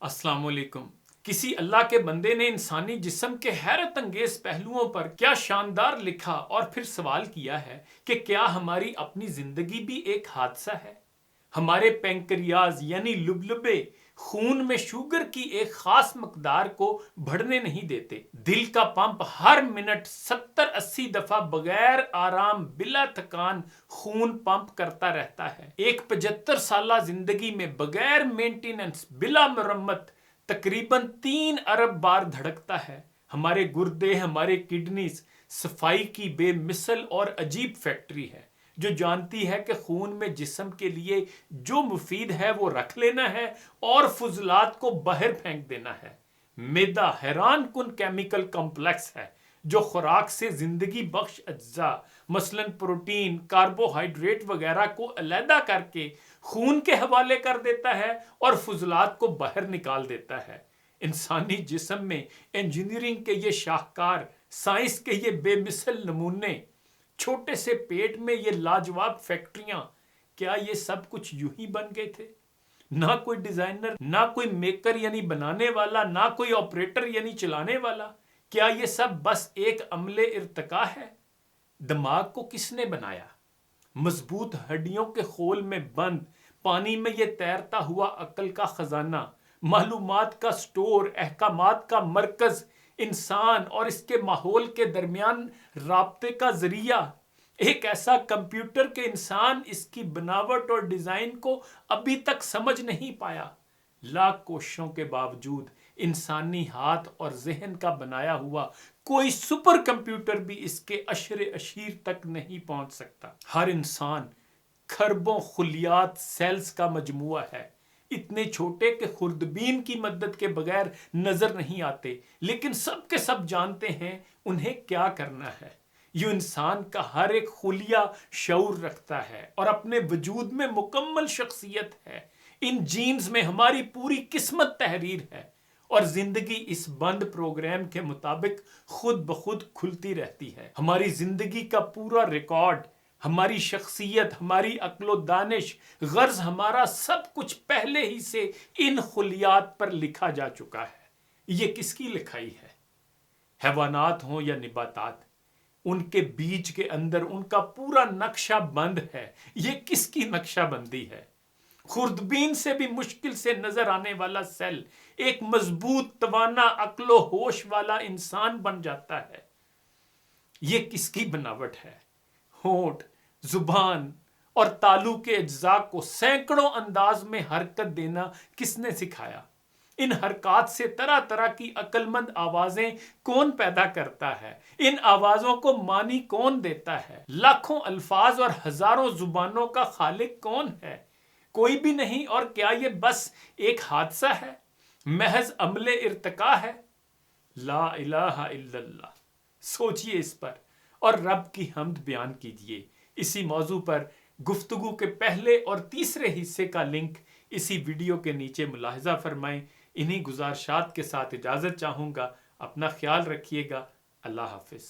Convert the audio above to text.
अस्सलाम वालेकुम। किसी अल्लाह के बंदे ने इंसानी जिस्म के हैरत अंगेज पहलुओं पर क्या शानदार लिखा और फिर सवाल किया है कि क्या हमारी अपनी जिंदगी भी एक हादसा है। हमारे पैंक्रियाज यानी लुबलुबे खून में शुगर की एक खास मकदार को बढ़ने नहीं देते। दिल का पंप हर मिनट 70-80 दफा बगैर आराम बिला थकान खून पंप करता रहता है। एक 75 साला जिंदगी में बगैर मेंटेनेंस बिला मरम्मत तकरीबन 3 अरब बार धड़कता है। हमारे गुर्दे, हमारे किडनीज सफाई की बेमिसल और अजीब फैक्ट्री है जो जानती है कि खून में जिस्म के लिए जो मुफीद है वो रख लेना है और फुजलात को बाहर फेंक देना है। मैदा हैरान कुन केमिकल कॉम्प्लेक्स है जो खुराक से जिंदगी बख्श अज्जा मसलन प्रोटीन, कार्बोहाइड्रेट वगैरह को अलहदा करके खून के हवाले कर देता है और फुजलात को बाहर निकाल देता है। इंसानी जिस्म में इंजीनियरिंग के ये शाहकार, साइंस के ये बेमिसल नमूने, छोटे से पेट में ये लाजवाब फैक्ट्रियां, क्या ये सब कुछ यूं ही बन गए थे? ना कोई डिजाइनर, ना कोई मेकर यानी बनाने वाला, ना कोई ऑपरेटर यानी चलाने वाला। क्या ये सब बस एक अमले इर्तिका है? दिमाग को किसने बनाया? मजबूत हड्डियों के खोल में बंद पानी में ये तैरता हुआ अक्ल का खजाना, मालूमात का स्टोर, अहकामात का मरकज, इंसान और इसके माहौल के दरमियान राब्ते का जरिया, एक ऐसा कंप्यूटर के इंसान इसकी बनावट और डिजाइन को अभी तक समझ नहीं पाया। लाख कोशिशों के बावजूद इंसानी हाथ और जहन का बनाया हुआ कोई सुपर कंप्यूटर भी इसके अशरे अशीर तक नहीं पहुंच सकता। हर इंसान खरबों खुलियात सेल्स का मजमुआ है, इतने छोटे कि खुर्दबीन की मदद के बगैर नजर नहीं आते, लेकिन सब के सब जानते हैं उन्हें क्या करना है। ये इंसान का हर एक खुलिया शऊर रखता है और अपने वजूद में मुकम्मल शख्सियत है। इन जीन्स में हमारी पूरी किस्मत तहरीर है और जिंदगी इस बंद प्रोग्राम के मुताबिक खुद ब खुद खुलती रहती है। हमारी जिंदगी का पूरा रिकॉर्ड, हमारी शख्सियत, हमारी अक्लो दानिश, गर्ज, हमारा सब कुछ पहले ही से इन खुलियात पर लिखा जा चुका है। ये किसकी लिखाई है? हैवानात हों या निबातात, उनके बीज के अंदर उनका पूरा नक्शा बंद है। ये किसकी नक्शाबंदी है? खुर्दबीन से भी मुश्किल से नजर आने वाला सेल एक मजबूत तवाना अक्लो होश वाला इंसान बन जाता है। ये किसकी बनावट है? होंठ, जुबान और तालू के अज्जा को सैकड़ों अंदाज में हरकत देना किसने सिखाया? इन हरकत से तरह तरह की अक्लमंद आवाजें कौन पैदा करता है? इन आवाजों को मानी कौन देता है? लाखों अल्फाज और हजारों जुबानों का खालिक कौन है? कोई भी नहीं। और क्या ये बस एक हादसा है, महज अमले इर्तिका है? ला इलाहा इल्लल्लाह। सोचिए इस पर और रब की हम्द बयान कीजिए। इसी मौजू पर गुफ्तगू के पहले और तीसरे हिस्से का लिंक इसी वीडियो के नीचे मुलाहिजा फरमाएं। इन्हीं गुजारिशात के साथ इजाज़त चाहूँगा। अपना ख्याल रखिएगा। अल्लाह हाफिज़।